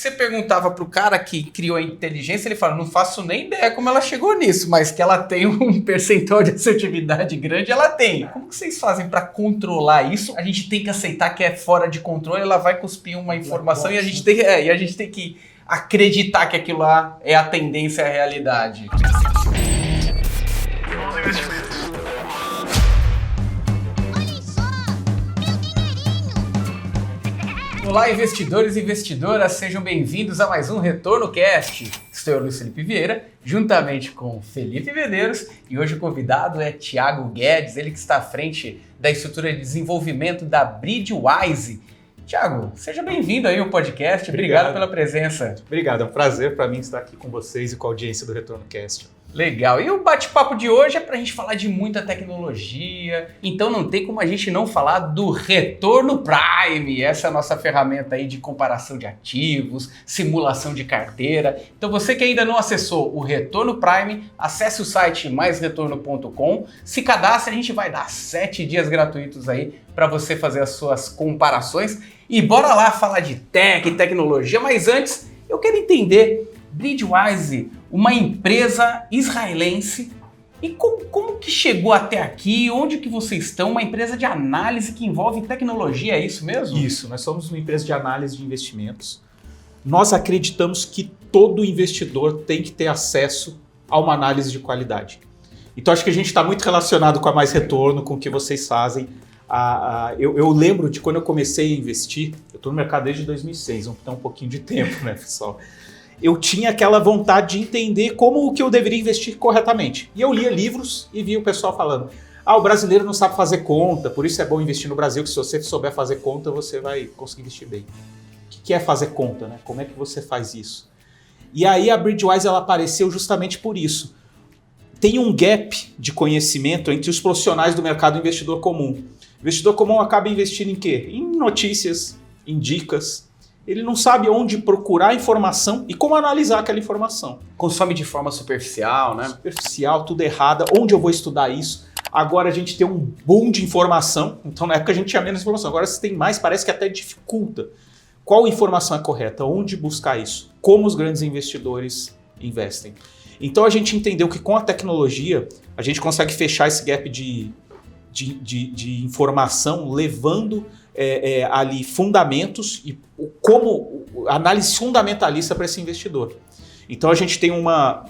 você perguntava para o cara que criou a inteligência, ele fala, não faço nem ideia como ela chegou nisso, mas que ela tem um percentual de assertividade grande, ela tem. Como que vocês fazem para controlar isso? A gente tem que aceitar que é fora de controle, ela vai cuspir uma informação e a gente tem que acreditar que aquilo lá é a tendência, é a realidade. Olá, investidores e investidoras, sejam bem-vindos a mais um Retorno Cast. Estou eu, Luiz Felipe Vieira, juntamente com Felipe Medeiros, e hoje o convidado é Thiago Guedes, ele que está à frente da estrutura de desenvolvimento da Bridgewise. Thiago, seja bem-vindo aí ao podcast, obrigado pela presença. Obrigado, é um prazer para mim estar aqui com vocês e com a audiência do Retorno Cast. Legal, e o bate-papo de hoje é para a gente falar de muita tecnologia, então não tem como a gente não falar do Retorno Prime, essa é a nossa ferramenta aí de comparação de ativos, simulação de carteira. Então você que ainda não acessou o Retorno Prime, acesse o site maisretorno.com, se cadastre, a gente vai dar 7 dias gratuitos aí para você fazer as suas comparações e bora lá falar de tech e tecnologia, mas antes eu quero entender Bridgewise, uma empresa israelense, e como que chegou até aqui? Onde que vocês estão? Uma empresa de análise que envolve tecnologia, é isso mesmo? Isso, nós somos uma empresa de análise de investimentos. Nós acreditamos que todo investidor tem que ter acesso a uma análise de qualidade. Então acho que a gente está muito relacionado com a Mais Retorno, com o que vocês fazem. Eu lembro de quando eu comecei a investir, eu estou no mercado desde 2006, então um pouquinho de tempo, né, pessoal? Eu tinha aquela vontade de entender como o que eu deveria investir corretamente. E eu lia livros e via o pessoal falando, o brasileiro não sabe fazer conta, por isso é bom investir no Brasil, que se você souber fazer conta, você vai conseguir investir bem. O que é fazer conta, né? Como é que você faz isso? E aí a Bridgewise ela apareceu justamente por isso. Tem um gap de conhecimento entre os profissionais do mercado investidor comum. O investidor comum acaba investindo em quê? Em notícias, em dicas. Ele não sabe onde procurar informação e como analisar aquela informação. Consome de forma superficial, né? Superficial, tudo errado. Onde eu vou estudar isso? Agora a gente tem um boom de informação. Então na época a gente tinha menos informação. Agora se tem mais, parece que até dificulta. Qual informação é correta? Onde buscar isso? Como os grandes investidores investem? Então a gente entendeu que com a tecnologia a gente consegue fechar esse gap de informação, levando ali fundamentos e como análise fundamentalista para esse investidor. Então a gente tem uma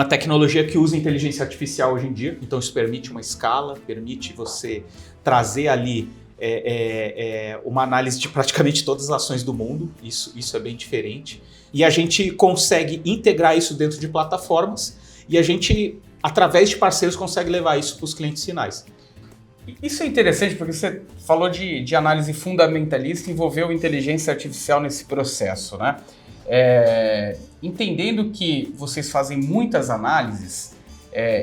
tecnologia que usa inteligência artificial hoje em dia, então isso permite uma escala, permite você trazer ali uma análise de praticamente todas as ações do mundo, isso é bem diferente, e a gente consegue integrar isso dentro de plataformas e a gente, através de parceiros, consegue levar isso para os clientes finais. Isso é interessante porque você falou de análise fundamentalista, envolveu inteligência artificial nesse processo, né? Entendendo que vocês fazem muitas análises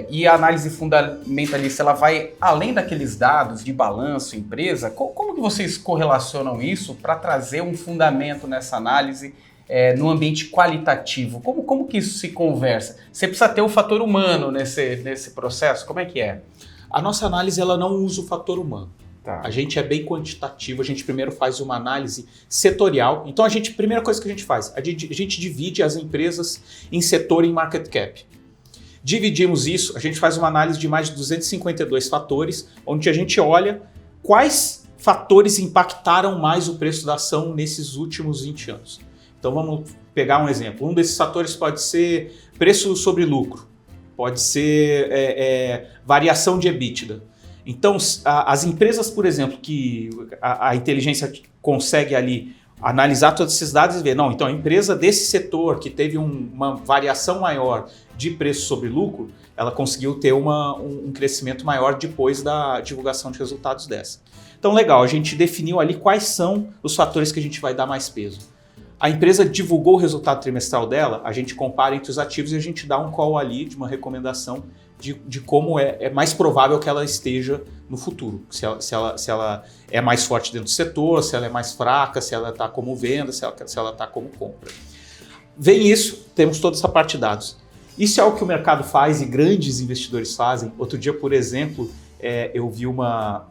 e a análise fundamentalista ela vai além daqueles dados de balanço, empresa, como que vocês correlacionam isso para trazer um fundamento nessa análise no ambiente qualitativo? Como que isso se conversa? Você precisa ter o fator humano nesse processo? Como é que é? A nossa análise ela não usa o fator humano. Tá. A gente é bem quantitativo, a gente primeiro faz uma análise setorial. Então, primeira coisa que a gente faz, a gente divide as empresas em setor e em market cap. Dividimos isso, a gente faz uma análise de mais de 252 fatores, onde a gente olha quais fatores impactaram mais o preço da ação nesses últimos 20 anos. Então, vamos pegar um exemplo. Um desses fatores pode ser preço sobre lucro. Pode ser variação de EBITDA. Então, as empresas, por exemplo, que a inteligência consegue ali analisar todos esses dados e ver, não, então a empresa desse setor que teve uma variação maior de preço sobre lucro, ela conseguiu ter um crescimento maior depois da divulgação de resultados dessa. Então, legal, a gente definiu ali quais são os fatores que a gente vai dar mais peso. A empresa divulgou o resultado trimestral dela, a gente compara entre os ativos e a gente dá um call ali de uma recomendação de como é mais provável que ela esteja no futuro. Se ela é mais forte dentro do setor, se ela é mais fraca, se ela está como venda, se ela está como compra. Vem isso, temos toda essa parte de dados. Isso é o que o mercado faz e grandes investidores fazem. Outro dia, por exemplo, eu vi uma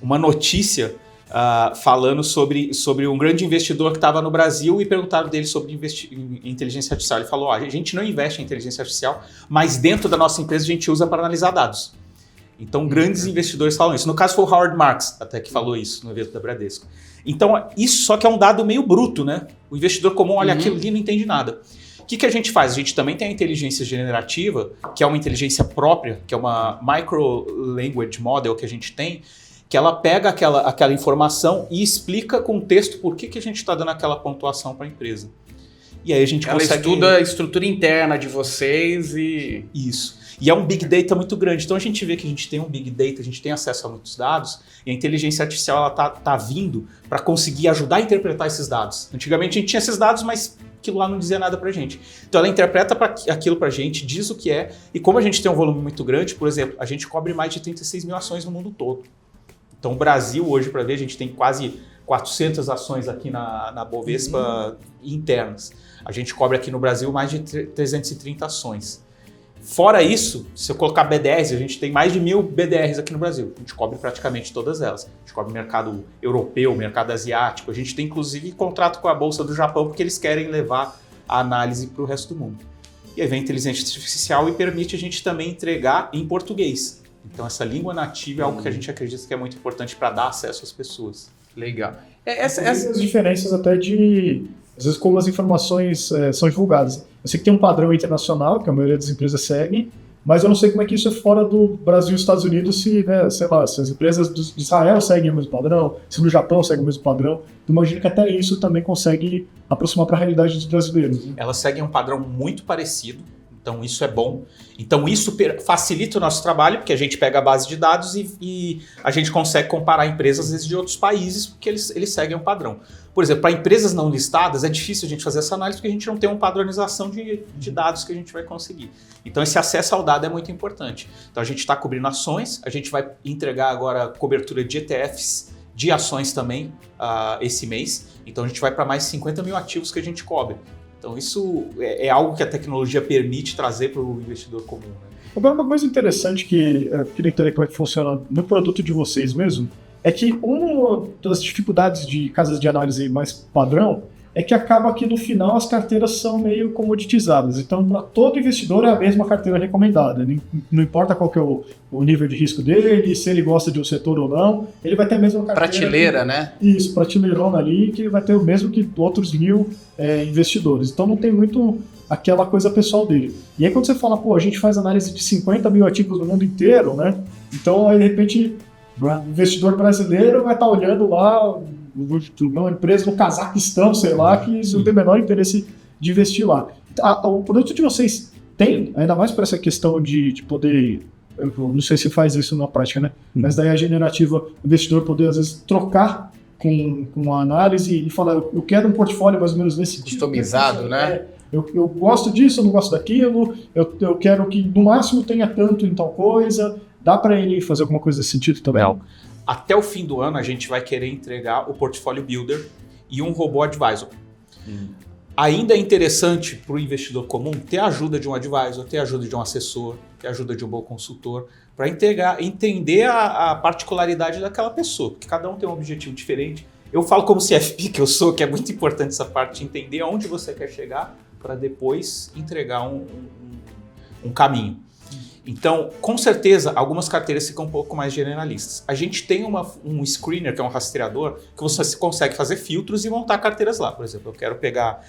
notícia falando sobre um grande investidor que estava no Brasil e perguntaram dele sobre inteligência artificial. Ele falou, a gente não investe em inteligência artificial, mas dentro da nossa empresa a gente usa para analisar dados. Então, grandes investidores falam isso. No caso, foi o Howard Marks até que falou isso no evento da Bradesco. Então, isso só que é um dado meio bruto, né? O investidor comum olha aquilo ali e não entende nada. O que a gente faz? A gente também tem a inteligência generativa, que é uma inteligência própria, que é uma Micro Language Model que a gente tem, que ela pega aquela informação e explica com texto por que a gente está dando aquela pontuação para a empresa. E aí a gente consegue... Ela estuda a estrutura interna de vocês e... Isso. E é um Big Data muito grande. Então a gente vê que a gente tem um Big Data, a gente tem acesso a muitos dados, e a inteligência artificial ela tá vindo para conseguir ajudar a interpretar esses dados. Antigamente a gente tinha esses dados, mas aquilo lá não dizia nada pra gente. Então ela interpreta aquilo pra gente, diz o que é, e como a gente tem um volume muito grande, por exemplo, a gente cobre mais de 36 mil ações no mundo todo. Então o Brasil hoje, para ver, a gente tem quase 400 ações aqui na Bovespa internas. A gente cobre aqui no Brasil mais de 330 ações. Fora isso, se eu colocar BDRs, a gente tem mais de 1.000 BDRs aqui no Brasil. A gente cobre praticamente todas elas. A gente cobre mercado europeu, mercado asiático. A gente tem inclusive contrato com a Bolsa do Japão porque eles querem levar a análise para o resto do mundo. E aí vem a inteligência artificial e permite a gente também entregar em português. Então essa língua nativa é algo que a gente acredita que é muito importante para dar acesso às pessoas. Legal. As diferenças até de... Às vezes como as informações são divulgadas. Eu sei que tem um padrão internacional, que a maioria das empresas segue, mas eu não sei como é que isso é fora do Brasil e Estados Unidos, se, né, sei lá, se as empresas de Israel seguem o mesmo padrão, se no Japão seguem o mesmo padrão. Eu imagino que até isso também consegue aproximar para a realidade dos brasileiros. Né? Elas seguem um padrão muito parecido, então isso é bom. Então isso facilita o nosso trabalho, porque a gente pega a base de dados e a gente consegue comparar empresas, às vezes, de outros países, porque eles seguem um padrão. Por exemplo, para empresas não listadas, é difícil a gente fazer essa análise porque a gente não tem uma padronização de dados que a gente vai conseguir. Então, esse acesso ao dado é muito importante. Então, a gente está cobrindo ações, a gente vai entregar agora cobertura de ETFs, de ações também, esse mês. Então, a gente vai para mais de 50 mil ativos que a gente cobre. Então, isso é algo que a tecnologia permite trazer para o investidor comum. Né? Agora, uma coisa interessante que eu queria entender como é que funciona no produto de vocês mesmo, é que uma das dificuldades de casas de análise mais padrão é que acaba que no final as carteiras são meio comoditizadas. Então, para todo investidor é a mesma carteira recomendada. Não importa qual que é o nível de risco dele, se ele gosta de um setor ou não, ele vai ter a mesma carteira. Prateleira, né? Isso, prateleirona ali, que ele vai ter o mesmo que outros 1.000 investidores. Então, não tem muito aquela coisa pessoal dele. E aí, quando você fala, a gente faz análise de 50 mil ativos no mundo inteiro, né? Então, aí, de repente... O investidor brasileiro vai estar olhando lá uma empresa no Cazaquistão, sei lá, que não tem o menor interesse de investir lá. O produto de vocês tem, ainda mais para essa questão de poder, eu não sei se faz isso na prática, né? Mas daí a generativa, o investidor poder às vezes trocar com a análise e falar, eu quero um portfólio mais ou menos nesse customizado, tipo, né? Eu gosto disso, eu não gosto daquilo, eu quero que no máximo tenha tanto em tal coisa. Dá para ele fazer alguma coisa nesse sentido também? Até o fim do ano, a gente vai querer entregar o Portfolio Builder e um robô advisor. Ainda é interessante para o investidor comum ter a ajuda de um advisor, ter a ajuda de um assessor, ter a ajuda de um bom consultor, para entender a particularidade daquela pessoa, porque cada um tem um objetivo diferente. Eu falo como CFP que eu sou, que é muito importante essa parte de entender aonde você quer chegar para depois entregar um caminho. Então, com certeza, algumas carteiras ficam um pouco mais generalistas. A gente tem um screener, que é um rastreador, que você consegue fazer filtros e montar carteiras lá. Por exemplo, eu quero pegar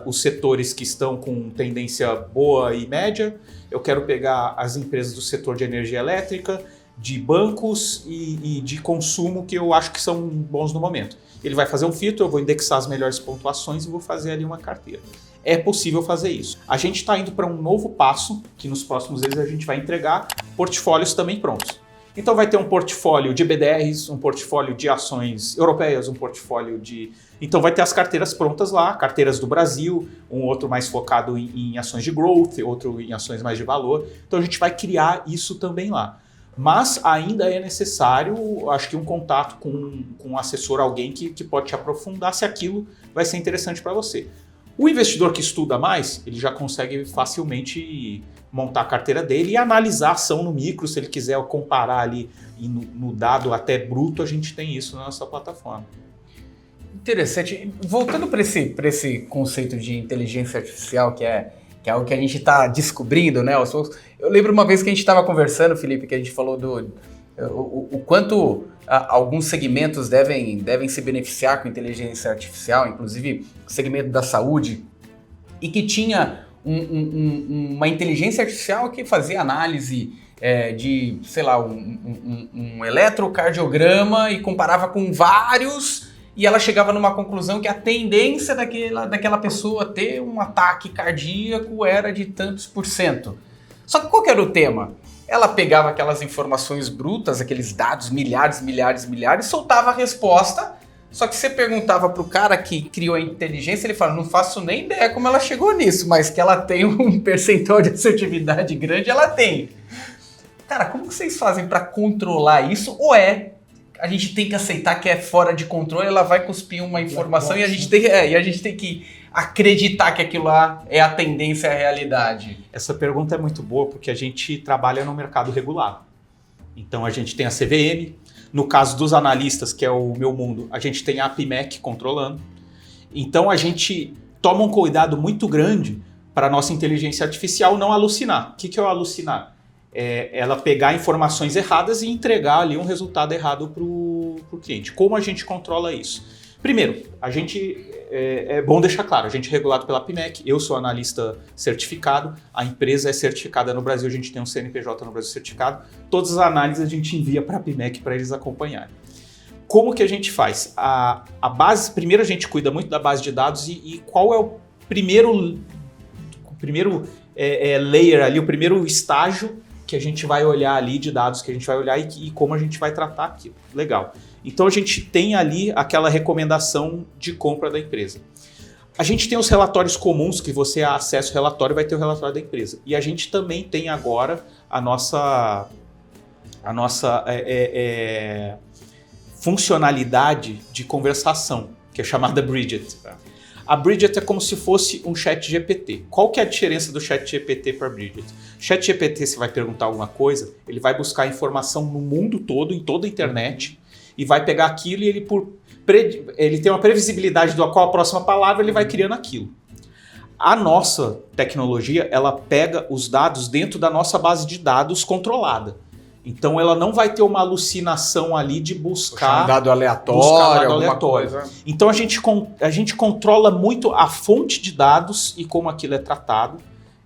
os setores que estão com tendência boa e média, eu quero pegar as empresas do setor de energia elétrica, de bancos e de consumo que eu acho que são bons no momento. Ele vai fazer um filtro, eu vou indexar as melhores pontuações e vou fazer ali uma carteira. É possível fazer isso. A gente está indo para um novo passo, que nos próximos meses a gente vai entregar portfólios também prontos. Então vai ter um portfólio de BDRs, um portfólio de ações europeias, um portfólio de... Então vai ter as carteiras prontas lá, carteiras do Brasil, um outro mais focado em ações de growth, outro em ações mais de valor. Então a gente vai criar isso também lá. Mas ainda é necessário, acho que um contato com um assessor, alguém que pode te aprofundar se aquilo vai ser interessante para você. O investidor que estuda mais, ele já consegue facilmente montar a carteira dele e analisar a ação no micro, se ele quiser comparar ali no dado até bruto, a gente tem isso na nossa plataforma. Interessante. Voltando para esse conceito de inteligência artificial, que é algo que a gente está descobrindo, né? Eu lembro uma vez que a gente estava conversando, Felipe, que a gente falou o quanto alguns segmentos devem se beneficiar com inteligência artificial, inclusive o segmento da saúde, e que tinha uma inteligência artificial que fazia análise de, sei lá, um eletrocardiograma e comparava com vários, e ela chegava numa conclusão que a tendência daquela pessoa ter um ataque cardíaco era de tantos %. Só que qual que era o tema? Ela pegava aquelas informações brutas, aqueles dados, milhares, soltava a resposta, só que você perguntava pro cara que criou a inteligência, ele fala, não faço nem ideia como ela chegou nisso, mas que ela tem um percentual de assertividade grande, ela tem. Cara, como que vocês fazem para controlar isso? Ou a gente tem que aceitar que é fora de controle, ela vai cuspir uma informação e a gente tem que acreditar que aquilo lá é a tendência, é a realidade? Essa pergunta é muito boa porque a gente trabalha no mercado regulado. Então a gente tem a CVM, no caso dos analistas, que é o meu mundo, a gente tem a APMEC controlando. Então a gente toma um cuidado muito grande para a nossa inteligência artificial não alucinar. O que é o alucinar? É ela pegar informações erradas e entregar ali um resultado errado para o cliente. Como a gente controla isso? Primeiro, a gente é bom deixar claro, a gente é regulado pela APMEC, eu sou analista certificado, a empresa é certificada no Brasil, a gente tem um CNPJ no Brasil certificado, todas as análises a gente envia para a APMEC para eles acompanharem. Como que a gente faz? A base, primeiro a gente cuida muito da base de dados e qual é o primeiro layer ali, o primeiro estágio que a gente vai olhar ali de dados, que a gente vai olhar e como a gente vai tratar aquilo. Legal. Então a gente tem ali aquela recomendação de compra da empresa. A gente tem os relatórios comuns, que você acessa o relatório e vai ter o relatório da empresa. E a gente também tem agora a nossa funcionalidade de conversação, que é chamada Bridget. A Bridget é como se fosse um chat GPT. Qual que é a diferença do chat GPT para a Bridget? Chat GPT, você vai perguntar alguma coisa, ele vai buscar informação no mundo todo, em toda a internet, e vai pegar aquilo e ele tem uma previsibilidade do qual a próxima palavra ele vai criando aquilo. A nossa tecnologia, ela pega os dados dentro da nossa base de dados controlada. Então ela não vai ter uma alucinação ali de buscar um dado aleatório. Coisa. Então a gente controla muito a fonte de dados e como aquilo é tratado.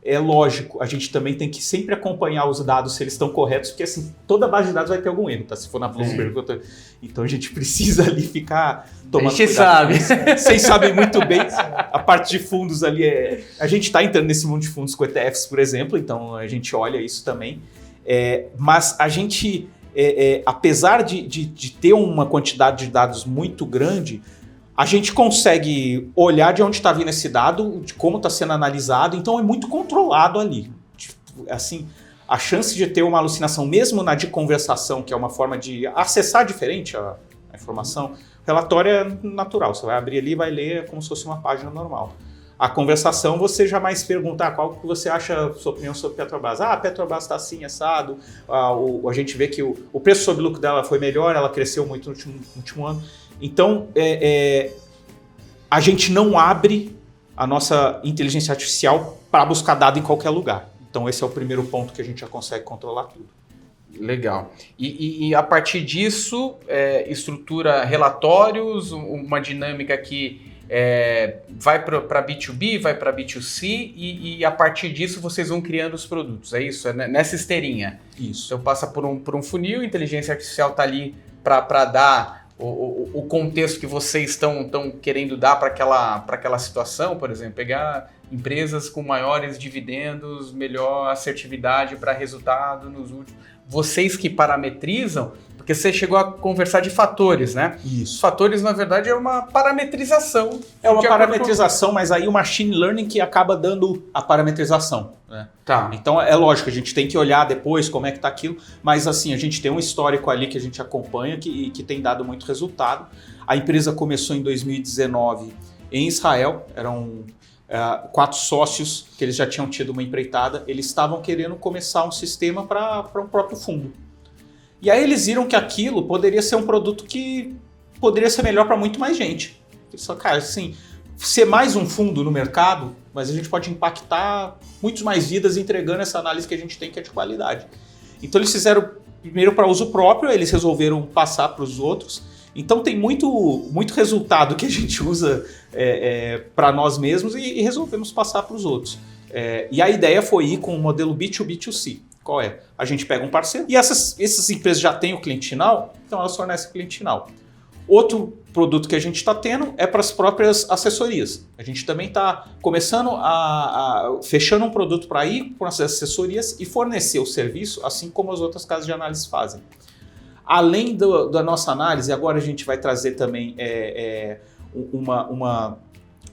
É lógico, a gente também tem que sempre acompanhar os dados se eles estão corretos, porque assim, toda base de dados vai ter algum erro, tá? Se for na Bloomberg. Então a gente precisa ali ficar tomando cuidado. Sabe. Vocês sabem muito bem, a parte de fundos ali a gente está entrando nesse mundo de fundos com ETFs, por exemplo, então a gente olha isso também. Mas a gente, apesar de ter uma quantidade de dados muito grande, a gente consegue olhar de onde está vindo esse dado, de como está sendo analisado, então é muito controlado ali. Assim, a chance de ter uma alucinação, mesmo na de conversação, que é uma forma de acessar diferente a informação, o relatório é natural, você vai abrir ali e vai ler como se fosse uma página normal. A conversação, você jamais pergunta qual que você acha, sua opinião sobre Petrobras. A Petrobras está assim, assado, a gente vê que o preço sobre lucro dela foi melhor, ela cresceu muito no último ano. Então, a gente não abre a nossa inteligência artificial para buscar dado em qualquer lugar. Então, esse é o primeiro ponto que a gente já consegue controlar tudo. Legal. E a partir disso, estrutura relatórios, uma dinâmica que vai para B2B, vai para B2C e a partir disso vocês vão criando os produtos, é isso? É nessa esteirinha? Isso. Então passa por um funil, a inteligência artificial está ali para dar o contexto que vocês estão querendo dar para aquela situação, por exemplo, pegar empresas com maiores dividendos, melhor assertividade para resultado nos últimos... Vocês que parametrizam, porque você chegou a conversar de fatores, né? Isso. Os fatores, na verdade, é uma parametrização. É uma parametrização, mas aí o machine learning que acaba dando a parametrização, né? Tá. Então é lógico, a gente tem que olhar depois como é que tá aquilo, mas assim, a gente tem um histórico ali que a gente acompanha que tem dado muito resultado. A empresa começou em 2019 em Israel, 4 sócios, que eles já tinham tido uma empreitada, eles estavam querendo começar um sistema para um próprio fundo. E aí eles viram que aquilo poderia ser um produto que poderia ser melhor para muito mais gente. Eles falaram, cara, assim, ser mais um fundo no mercado, mas a gente pode impactar muitas mais vidas entregando essa análise que a gente tem, que é de qualidade. Então eles fizeram primeiro para uso próprio, eles resolveram passar para os outros. Então tem muito resultado que a gente usa para nós mesmos e resolvemos passar para os outros. E a ideia foi ir com o modelo B2B2C. Qual é? A gente pega um parceiro e essas empresas já têm o cliente final, então elas fornecem o cliente final. Outro produto que a gente está tendo é para as próprias assessorias. A gente também está começando fechando um produto para ir para as assessorias e fornecer o serviço, assim como as outras casas de análise fazem. Além da nossa análise, agora a gente vai trazer também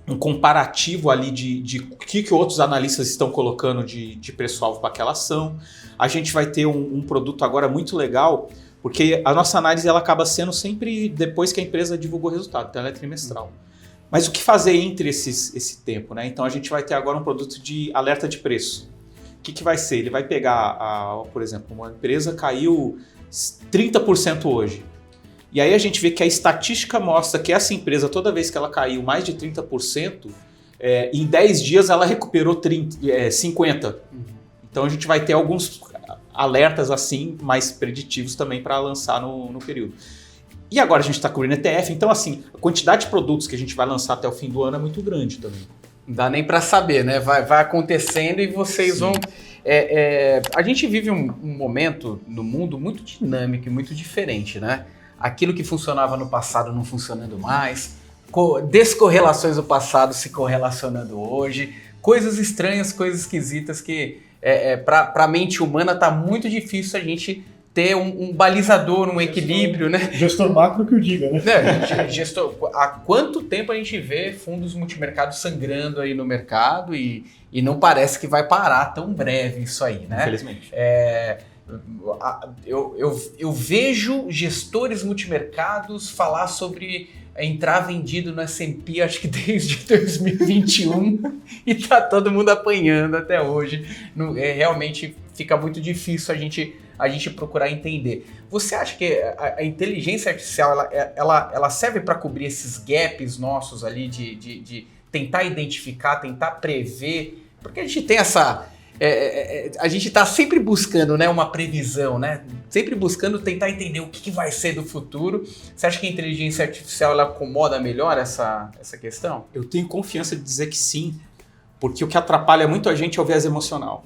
um comparativo ali de o que outros analistas estão colocando de preço-alvo para aquela ação. A gente vai ter um produto agora muito legal, porque a nossa análise ela acaba sendo sempre depois que a empresa divulgou o resultado, então ela é trimestral. Mas o que fazer entre esse tempo, né? Então a gente vai ter agora um produto de alerta de preço. O que vai ser? Ele vai pegar, por exemplo, uma empresa caiu 30% hoje. E aí a gente vê que a estatística mostra que essa empresa, toda vez que ela caiu mais de 30%, em 10 dias ela recuperou 50%. Então a gente vai ter alguns alertas assim mais preditivos também para lançar no período. E agora a gente está cobrindo ETF, então assim, a quantidade de produtos que a gente vai lançar até o fim do ano é muito grande também. Não dá nem para saber, né? Vai acontecendo e vocês vão... a gente vive um momento no mundo muito dinâmico e muito diferente, né? Aquilo que funcionava no passado não funcionando mais, descorrelações do passado se correlacionando hoje, coisas estranhas, coisas esquisitas que para a mente humana está muito difícil a gente ter um balizador, um equilíbrio, né? Gestor macro que o diga, né? Há quanto tempo a gente vê fundos multimercados sangrando aí no mercado e não parece que vai parar tão breve isso aí, né? Infelizmente. Eu vejo gestores multimercados falar sobre entrar vendido no S&P, acho que desde 2021 e tá todo mundo apanhando até hoje. Realmente fica muito difícil a gente procurar entender. Você acha que a inteligência artificial ela serve para cobrir esses gaps nossos ali de tentar identificar, tentar prever? Porque a gente tem a gente está sempre buscando, né, uma previsão, né? Sempre buscando tentar entender o que vai ser do futuro. Você acha que a inteligência artificial ela acomoda melhor essa questão? Eu tenho confiança de dizer que sim, porque o que atrapalha muito a gente é o viés emocional.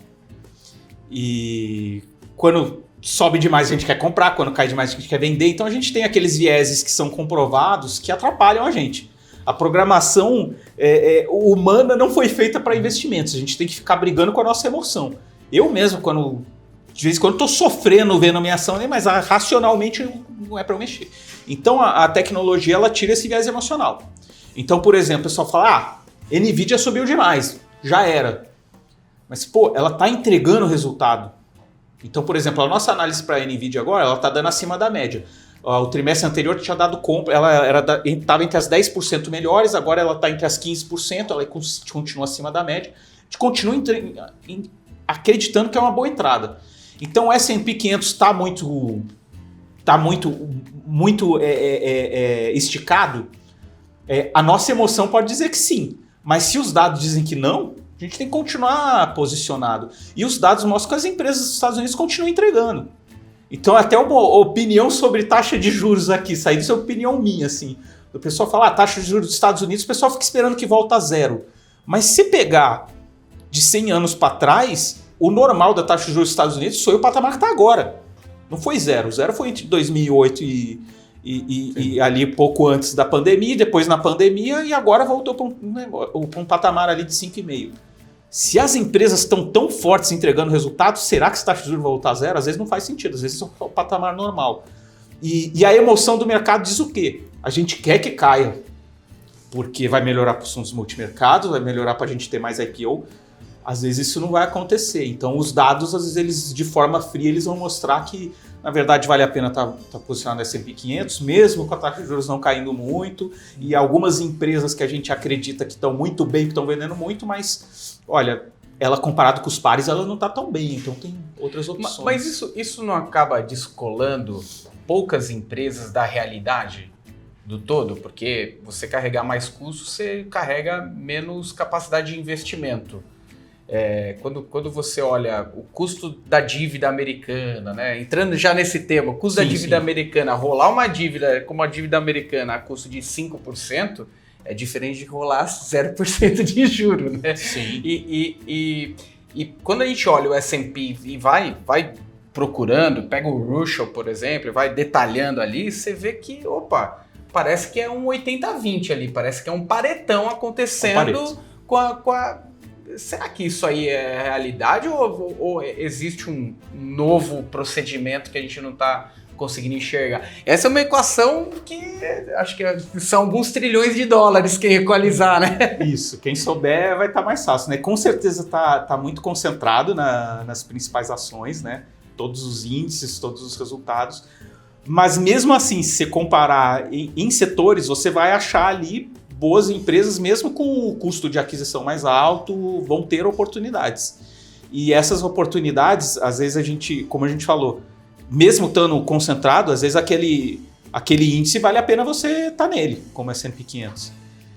E quando sobe demais a gente quer comprar, quando cai demais a gente quer vender. Então a gente tem aqueles vieses que são comprovados que atrapalham a gente. A programação humana não foi feita para investimentos. A gente tem que ficar brigando com a nossa emoção. Eu mesmo, de vez em quando estou sofrendo vendo a minha ação, mas racionalmente não é para eu mexer. Então a tecnologia ela tira esse viés emocional. Então, por exemplo, o pessoal fala, NVIDIA subiu demais, já era. Mas, ela está entregando o resultado. Então, por exemplo, a nossa análise para a NVIDIA agora, ela está dando acima da média. O trimestre anterior tinha dado compra, ela estava entre as 10% melhores, agora ela está entre as 15%, ela continua acima da média. A gente continua acreditando que é uma boa entrada. Então o S&P 500 está muito esticado. A nossa emoção pode dizer que sim, mas se os dados dizem que não, a gente tem que continuar posicionado. E os dados mostram que as empresas dos Estados Unidos continuam entregando. Então até uma opinião sobre taxa de juros aqui, isso é opinião minha, assim. O pessoal fala, taxa de juros dos Estados Unidos, o pessoal fica esperando que volta a zero. Mas se pegar de 100 anos para trás, o normal da taxa de juros dos Estados Unidos foi o patamar que está agora. Não foi zero. Zero foi entre 2008 e ali pouco antes da pandemia, depois na pandemia, e agora voltou para um patamar ali de 5,5. Se as empresas estão tão fortes entregando resultados, será que essa taxa de juros vai voltar a zero? Às vezes não faz sentido, às vezes é o patamar normal. E a emoção do mercado diz o quê? A gente quer que caia, porque vai melhorar para os fundos multimercados, vai melhorar para a gente ter mais IPO. Às vezes isso não vai acontecer. Então os dados, às vezes, eles de forma fria, eles vão mostrar que Na verdade, vale a pena estar posicionado no S&P 500, mesmo com a taxa de juros não caindo muito, e algumas empresas que a gente acredita que estão muito bem, que estão vendendo muito, mas, olha, ela comparado com os pares, ela não está tão bem, então tem outras opções. Mas isso não acaba descolando poucas empresas da realidade do todo? Porque você carregar mais custos, você carrega menos capacidade de investimento. Quando você olha o custo da dívida americana, né? Entrando já nesse tema, o custo da dívida americana, rolar uma dívida como a dívida americana a custo de 5% é diferente de rolar 0% de juros, né? Sim. E quando a gente olha o S&P e vai procurando, pega o Russell, por exemplo, e vai detalhando ali, você vê que, parece que é um 80-20 ali, parece que é um paretão acontecendo com a... Será que isso aí é realidade ou existe um novo procedimento que a gente não está conseguindo enxergar? Essa é uma equação que acho que são alguns trilhões de dólares que equalizar, né? Isso, quem souber vai estar mais fácil, né? Com certeza está muito concentrado nas principais ações, né? Todos os índices, todos os resultados. Mas mesmo assim, se você comparar em setores, você vai achar ali boas empresas, mesmo com o custo de aquisição mais alto, vão ter oportunidades. E essas oportunidades, às vezes como a gente falou, mesmo estando concentrado, às vezes aquele índice vale a pena você estar nele, como é S&P 500.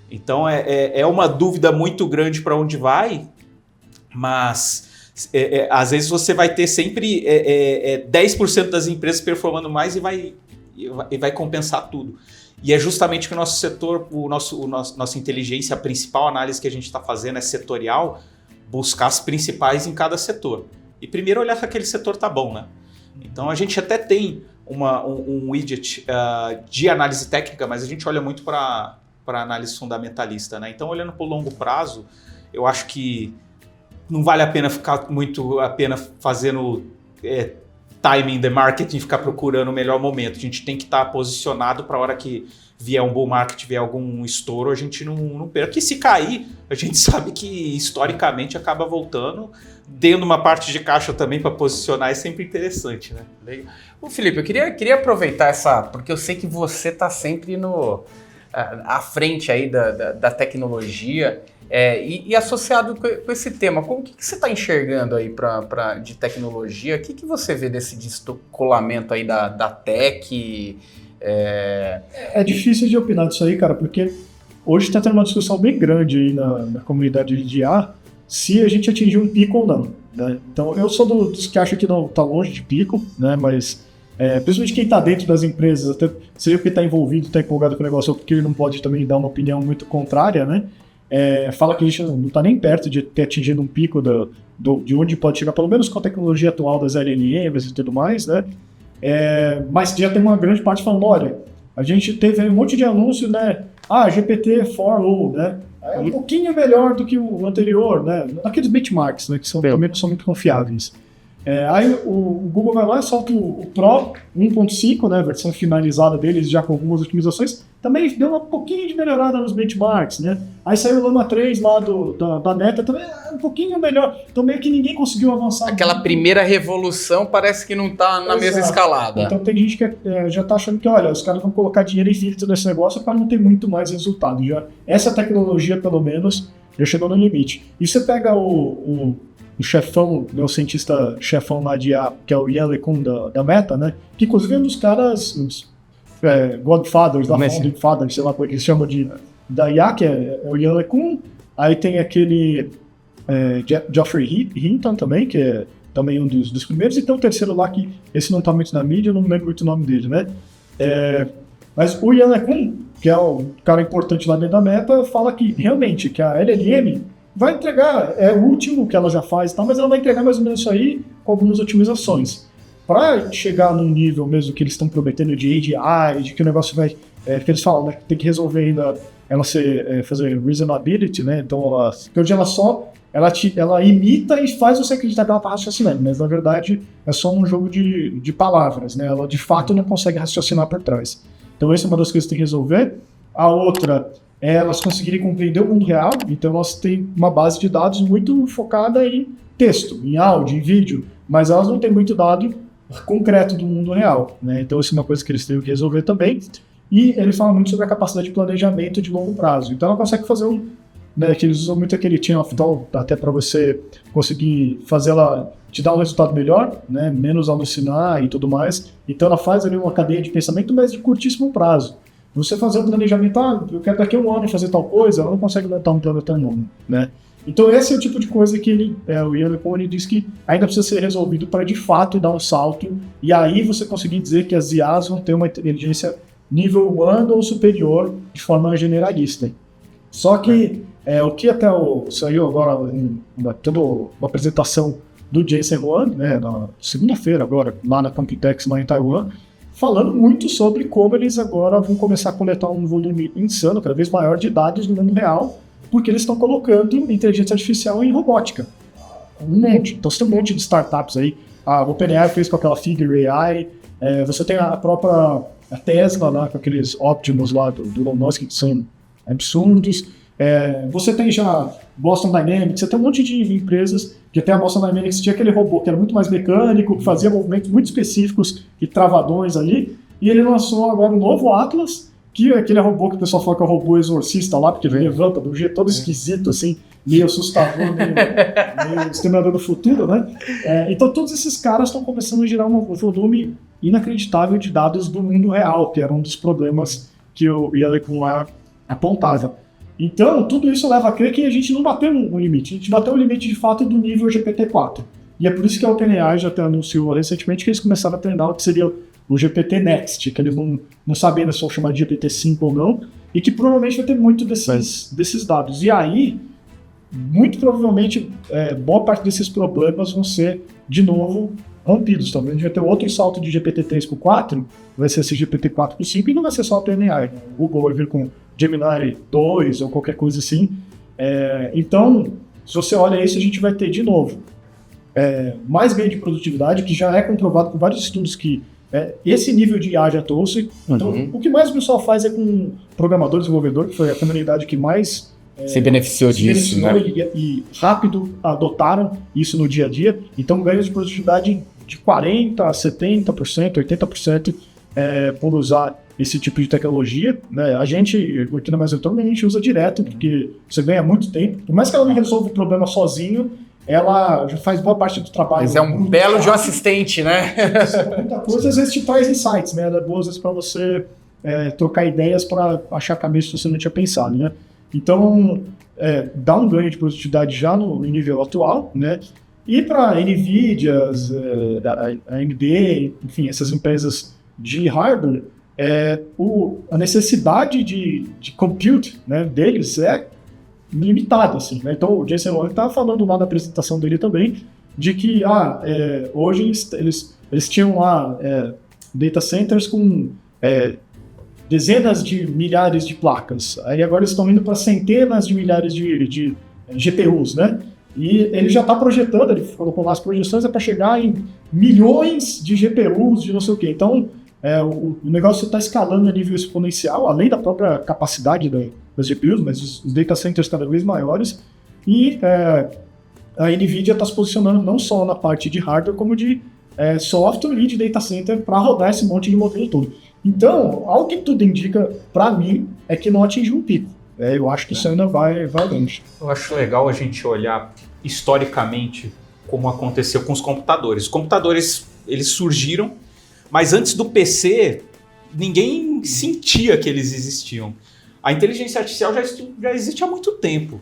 Então é uma dúvida muito grande para onde vai, mas às vezes você vai ter sempre 10% das empresas performando mais e vai compensar tudo. E é justamente que o nosso setor, nossa inteligência, a principal análise que a gente está fazendo é setorial, buscar as principais em cada setor. E primeiro olhar se aquele setor está bom, né? Então a gente até tem um widget de análise técnica, mas a gente olha muito para análise fundamentalista, né? Então olhando para o longo prazo, eu acho que não vale a pena ficar muito fazendo timing the market e ficar procurando o melhor momento. A gente tem que estar posicionado para a hora que vier um bull market, vier algum estouro, a gente não perca. E se cair, a gente sabe que historicamente acaba voltando. Tendo uma parte de caixa também para posicionar é sempre interessante, né? Legal. Ô, Felipe, eu queria aproveitar porque eu sei que você está sempre à frente aí da tecnologia. E associado com esse tema, como que você está enxergando aí de tecnologia? O que você vê desse descolamento aí da tech? É difícil de opinar disso aí, cara, porque hoje está tendo uma discussão bem grande aí na comunidade de IA se a gente atingiu um pico ou não, né? Então eu sou dos que acham que não está longe de pico, né? Mas principalmente quem está dentro das empresas, até seria porque está envolvido, está empolgado com o negócio, ou porque ele não pode também dar uma opinião muito contrária, né? Fala que a gente não está nem perto de ter atingido um pico de onde pode chegar, pelo menos com a tecnologia atual das LLMs e tudo mais, né? Mas já tem uma grande parte falando, olha, a gente teve um monte de anúncio, né? GPT-4o, né? É um pouquinho melhor do que o anterior, né? Naqueles benchmarks, né? Que também não são muito confiáveis. Aí o Google vai lá e solta o Pro 1.5, né? A versão finalizada deles, já com algumas otimizações. Também deu um pouquinho de melhorada nos benchmarks, né? Aí saiu o Llama 3 lá da Meta, também um pouquinho melhor. Então meio que ninguém conseguiu avançar. Aquela primeira revolução parece que não está na mesma escalada. Então tem gente que já está achando que, olha, os caras vão colocar dinheiro infinito nesse negócio para não ter muito mais resultado. Essa tecnologia, pelo menos, já chegou no limite. E você pega o chefão, o cientista chefão lá de IA, que é o Yann LeCun da Meta, né? Que inclusive é um dos caras... Godfathers, Founding Fathers, sei lá como é que eles chamam da IA, que é o Yann LeCun. Aí tem aquele Geoffrey Hinton também, que é também um dos primeiros. E tem o terceiro lá, que esse não está muito na mídia, eu não lembro muito o nome dele, né? Mas o Yann LeCun, que é o cara importante lá dentro da Meta, fala que realmente que a LLM vai entregar, é o último que ela já faz, mas ela vai entregar mais ou menos isso aí com algumas otimizações. Para chegar num nível mesmo que eles estão prometendo de AGI, de que o negócio vai... que eles falam, né, que tem que resolver ainda ela fazer reasonability, né? Então, porque hoje ela imita e faz você acreditar que ela está raciocinando, mas na verdade é só um jogo de palavras, né? Ela de fato não consegue raciocinar por trás. Então, essa é uma das coisas que tem que resolver. A outra é elas conseguirem compreender o mundo real, então elas têm uma base de dados muito focada em texto, em áudio, em vídeo, mas elas não têm muito dado concreto do mundo real, né? Então isso é uma coisa que eles têm que resolver também. E ele fala muito sobre a capacidade de planejamento de longo prazo. Então ela consegue fazer né, que eles usam muito aquele chain of thought até para você conseguir fazer ela te dar um resultado melhor, né, menos alucinar e tudo mais. Então ela faz ali uma cadeia de pensamento, mas de curtíssimo prazo. Você fazer um planejamento, eu quero daqui a um ano fazer tal coisa, ela não consegue montar um plano tão longo, né? Então esse é o tipo de coisa que o Ian LeCun diz que ainda precisa ser resolvido para de fato dar um salto, e aí você conseguir dizer que as IAs vão ter uma inteligência nível 1 ou superior de forma generalista. Só que o que até saiu agora, tendo uma apresentação do Jensen Huang, né, na segunda-feira agora, lá na Computex, lá em Taiwan, falando muito sobre como eles agora vão começar a coletar um volume insano, cada vez maior de dados no mundo real, porque eles estão colocando inteligência artificial em robótica. Um monte. Então você tem um monte de startups aí. A OpenAI fez com aquela Figure AI, você tem a própria Tesla lá, com aqueles Optimus lá do Elon Musk, que são absurdos. Você tem já Boston Dynamics, você tem um monte de empresas que até a Boston Dynamics tinha aquele robô que era muito mais mecânico, que fazia movimentos muito específicos e travadões ali, e ele lançou agora um novo Atlas, que é aquele robô que o pessoal fala que é o robô exorcista lá, porque ele levanta de um jeito todo esquisito, assim, meio assustador, meio Exterminador do Futuro, né? Então todos esses caras estão começando a gerar um volume inacreditável de dados do mundo real, que era um dos problemas que o Ian LeCun apontava. Então, tudo isso leva a crer que a gente não bateu um limite. A gente bateu o limite, de fato, do nível GPT-4. E é por isso que a OpenAI já até anunciou recentemente que eles começaram a treinar o que seria o GPT Next, que eles não sabem ainda se vão chamar de GPT-5 ou não, e que provavelmente vai ter muito desses dados. E aí, muito provavelmente, boa parte desses problemas vão ser, de novo, rompidos. Talvez a gente vai ter outro salto de GPT-3 para o 4, vai ser esse GPT-4 para o 5, e não vai ser só a OpenAI. O Google vai vir com Gemini 2 ou qualquer coisa assim. Então, se você olha isso, a gente vai ter de novo mais ganho de produtividade, que já é comprovado por vários estudos que esse nível de IA já trouxe. Então, o que mais o pessoal faz é com programador, desenvolvedor, que foi a comunidade que mais se beneficiou disso, né? E rápido adotaram isso no dia a dia. Então, ganhos de produtividade de 40%, 70%, 80% por usar esse tipo de tecnologia, né? A gente, aqui na Mais Retorno, a gente usa direto, porque você ganha muito tempo. Por mais que ela não resolva o problema sozinho, ela já faz boa parte do trabalho. Mas é um belo de um assistente, né? Muita coisa, às vezes te traz insights, né? É bom, às vezes, para você trocar ideias para achar caminhos que você não tinha pensado, né? Então, dá um ganho de produtividade já no nível atual, né? E para NVIDIAs, a AMD, enfim, essas empresas de hardware, a necessidade de compute, né, deles é limitada, assim, né? Então o Jensen Huang estava falando lá na apresentação dele também, de que hoje eles tinham lá data centers com dezenas de milhares de placas, aí agora eles estão indo para centenas de milhares de GPUs, né? E ele já está projetando, ele colocou lá as projeções para chegar em milhões de GPUs, de não sei o quê. Então, o negócio está escalando a nível exponencial, além da própria capacidade das GPUs, mas os data centers cada vez maiores. E a NVIDIA está se posicionando não só na parte de hardware, como de software e de data center para rodar esse monte de modelo todo. Então, algo que tudo indica, para mim, é que não atingiu um pico. Eu acho que isso ainda vai longe. Eu acho legal a gente olhar historicamente como aconteceu com os computadores. Os computadores, eles surgiram, mas antes do PC, ninguém sentia que eles existiam. A inteligência artificial já existe há muito tempo.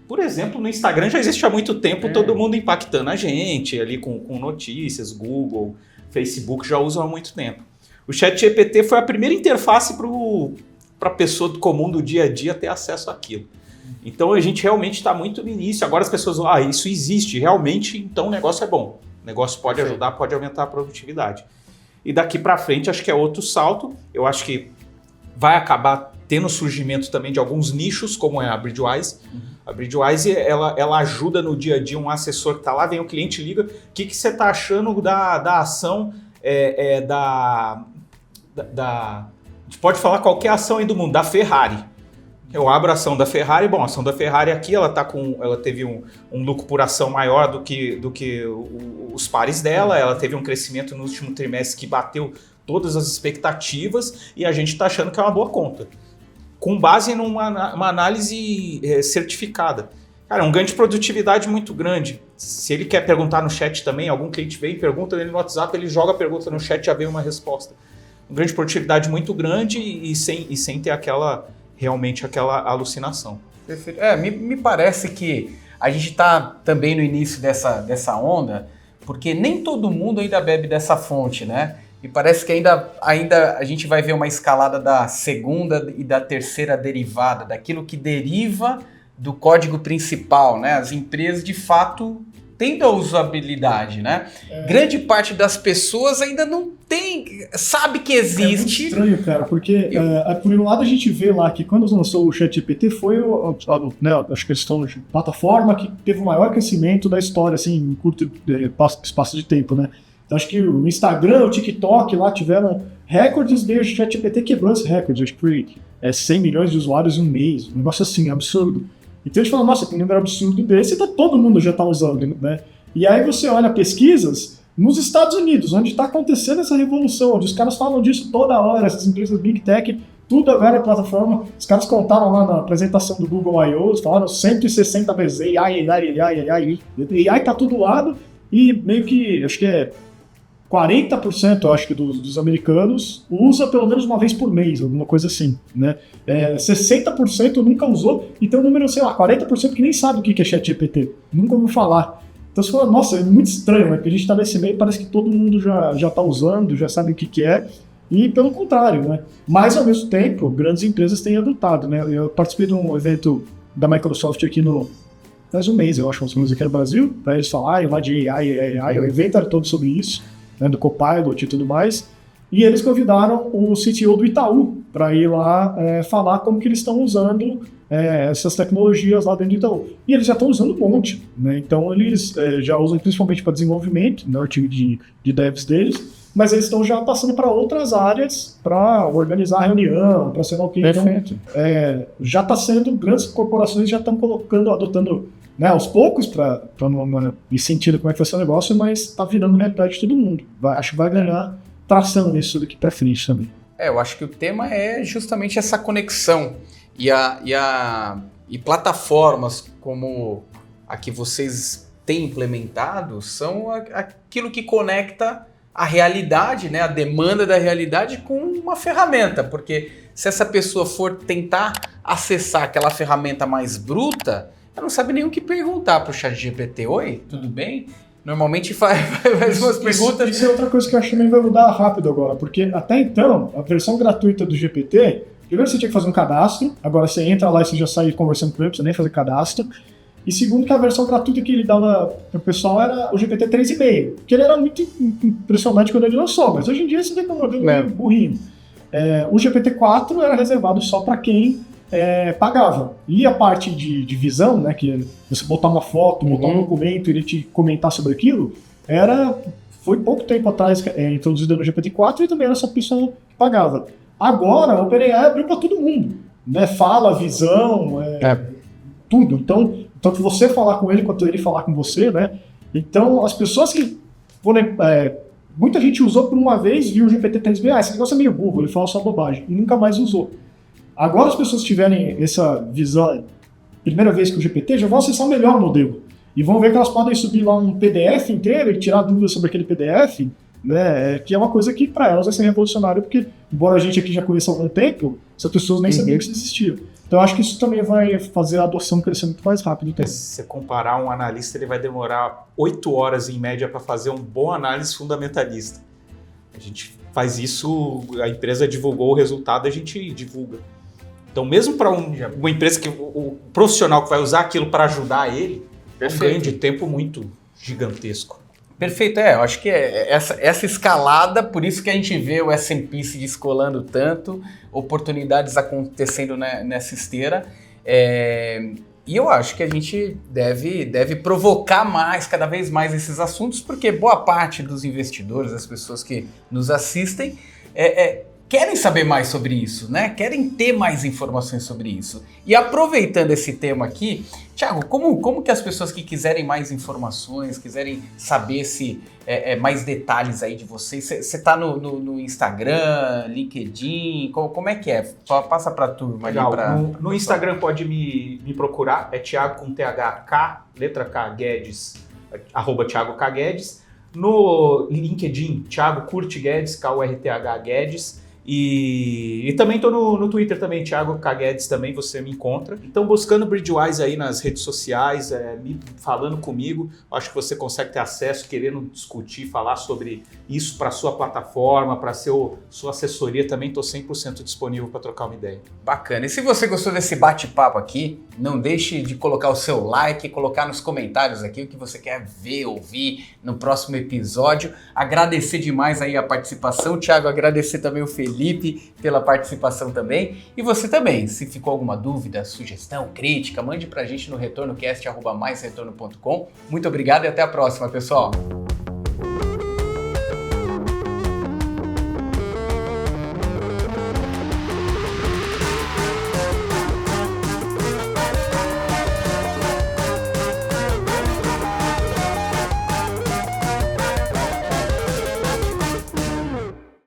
Por exemplo, no Instagram já existe há muito tempo, todo mundo impactando a gente, ali com notícias, Google, Facebook já usam há muito tempo. O ChatGPT foi a primeira interface para a pessoa comum do dia a dia ter acesso àquilo. Então a gente realmente está muito no início. Agora as pessoas vão, isso existe, realmente, então o negócio é bom. O negócio pode ajudar, pode aumentar a produtividade. E daqui para frente acho que é outro salto. Eu acho que vai acabar tendo surgimento também de alguns nichos, como é a Bridgewise. A Bridgewise, ela ajuda no dia a dia um assessor que está lá, vem o cliente, liga, o que você está achando da ação a gente pode falar qualquer ação aí do mundo, da Ferrari. Eu abro a ação da Ferrari. Bom, a ação da Ferrari aqui, ela teve um lucro por ação maior do que os pares dela. Ela teve um crescimento no último trimestre que bateu todas as expectativas e a gente está achando que é uma boa conta. Com base numa análise certificada. Cara, é um ganho de produtividade muito grande. Se ele quer perguntar no chat também, algum cliente vem, pergunta ele no WhatsApp, ele joga a pergunta no chat e já vem uma resposta. Um ganho de produtividade muito grande e sem ter realmente aquela alucinação. Perfeito. Me parece que a gente está também no início dessa onda, porque nem todo mundo ainda bebe dessa fonte, né? E parece que ainda a gente vai ver uma escalada da segunda e da terceira derivada, daquilo que deriva do código principal, né? As empresas, de fato, têm a usabilidade, né? Grande parte das pessoas ainda não sabe que existe. É muito estranho, cara, porque por um lado a gente vê lá que quando lançou o ChatGPT foi acho que eles estão na plataforma que teve o maior crescimento da história, assim, em curto espaço de tempo, né? Então acho que o Instagram, o TikTok lá tiveram recordes desde o ChatGPT quebrou esse recorde. Acho que foi 100 milhões de usuários em um mês. Um negócio assim, absurdo. Então a gente fala, nossa, tem um número absurdo desse, todo mundo já está usando, né? E aí você olha pesquisas nos Estados Unidos, onde está acontecendo essa revolução, onde os caras falam disso toda hora, essas empresas Big Tech, tudo agora é plataforma. Os caras contaram lá na apresentação do Google I.O., falaram 160 vezes AI tá todo lado, e meio que, acho que 40%, eu acho que dos americanos usa pelo menos uma vez por mês, alguma coisa assim, né? 60% nunca usou, e tem um número, sei lá, 40% que nem sabe o que é ChatGPT, nunca ouviu falar. Então você fala, nossa, é muito estranho, né? Porque a gente tá nesse meio, parece que todo mundo já tá usando, já sabe o que é, e pelo contrário, né? Mas ao mesmo tempo, grandes empresas têm adotado, né? Eu participei de um evento da Microsoft aqui faz um mês, eu acho, aqui no Brasil, para eles falarem lá de AI, o evento era todo sobre isso, né, do Copilot e tudo mais, e eles convidaram o CTO do Itaú para ir lá falar como que eles estão usando essas tecnologias lá dentro do Itaú. E eles já estão usando um monte, né? Então eles já usam principalmente para desenvolvimento, no artigo de devs deles, mas eles estão já passando para outras áreas para organizar a reunião, para sei lá o que. Perfeito. Então, já está sendo, grandes corporações já estão adotando, né, aos poucos, para não ir sentindo como é que vai ser o negócio, mas está virando realidade de todo mundo. Acho que vai ganhar tração nisso daqui para frente também. Eu acho que o tema é justamente essa conexão e plataformas como a que vocês têm implementado são aquilo que conecta a realidade, né, a demanda da realidade com uma ferramenta, porque se essa pessoa for tentar acessar aquela ferramenta mais bruta, ela não sabe nem o que perguntar para o ChatGPT. Oi, tudo bem? Normalmente faz umas perguntas. Isso é outra coisa que eu acho que também vai mudar rápido agora, porque até então, a versão gratuita do GPT, primeiro você tinha que fazer um cadastro, agora você entra lá e você já sai conversando com ele, não precisa nem fazer cadastro. E segundo, que a versão gratuita que ele dava pro pessoal era o GPT 3,5, que ele era muito impressionante quando ele lançou, mas hoje em dia você tem que um modelo meio burrinho. O GPT-4 era reservado só para quem pagava. E a parte de visão, né, que você botar uma foto, botar um documento e ele te comentar sobre aquilo, foi pouco tempo atrás introduzida no GPT-4 e também era essa opção que pagava. Agora, o OpenAI abriu para todo mundo, né? Fala, visão, tudo. Então, tanto você falar com ele quanto ele falar com você, né? Então, as pessoas que muita gente usou por uma vez, viu o GPT-3, esse negócio é meio burro, ele fala só bobagem, e nunca mais usou. Agora as pessoas tiverem essa visão, primeira vez que o GPT, já vão acessar melhor o modelo. E vão ver que elas podem subir lá um PDF inteiro e tirar dúvidas sobre aquele PDF, né? Que é uma coisa que para elas vai ser revolucionário, porque, embora a gente aqui já conheça há algum tempo, essas pessoas nem sabiam que isso existia. Então acho que isso também vai fazer a adoção crescer muito mais rápido. Então. Se você comparar um analista, ele vai demorar 8 horas em média para fazer um bom análise fundamentalista. A gente faz isso, a empresa divulgou o resultado, a gente divulga. Então, mesmo para uma empresa que o profissional que vai usar aquilo para ajudar ele, é um ganho de tempo muito gigantesco. Perfeito, eu acho que essa escalada, por isso que a gente vê o S&P se descolando tanto, oportunidades acontecendo nessa esteira, e eu acho que a gente deve provocar cada vez mais esses assuntos, porque boa parte dos investidores, das pessoas que nos assistem, querem saber mais sobre isso, né? Querem ter mais informações sobre isso. E aproveitando esse tema aqui, Thiago, como que as pessoas que quiserem mais informações, quiserem saber mais detalhes aí de vocês, você tá no Instagram, LinkedIn, como é que é? Passa pra turma. Legal. Ali. No Instagram pode me procurar, é Thiago com THK, letra K, Guedes, @Thiago K. Guedes. No LinkedIn, Thiago Curti Guedes, KURTH Guedes. E também tô no Twitter também, Thiago K. Guedes também, você me encontra. Então buscando Bridgewise aí nas redes sociais, falando comigo, acho que você consegue ter acesso, querendo discutir, falar sobre isso para sua plataforma, para sua assessoria, também estou 100% disponível para trocar uma ideia. Bacana. E se você gostou desse bate-papo aqui, não deixe de colocar o seu like, colocar nos comentários aqui o que você quer ver, ouvir no próximo episódio. Agradecer demais aí a participação, Thiago, agradecer também o Felipe pela participação também. E você também, se ficou alguma dúvida, sugestão, crítica, mande pra gente no retornocast@maisretorno.com. Muito obrigado e até a próxima, pessoal!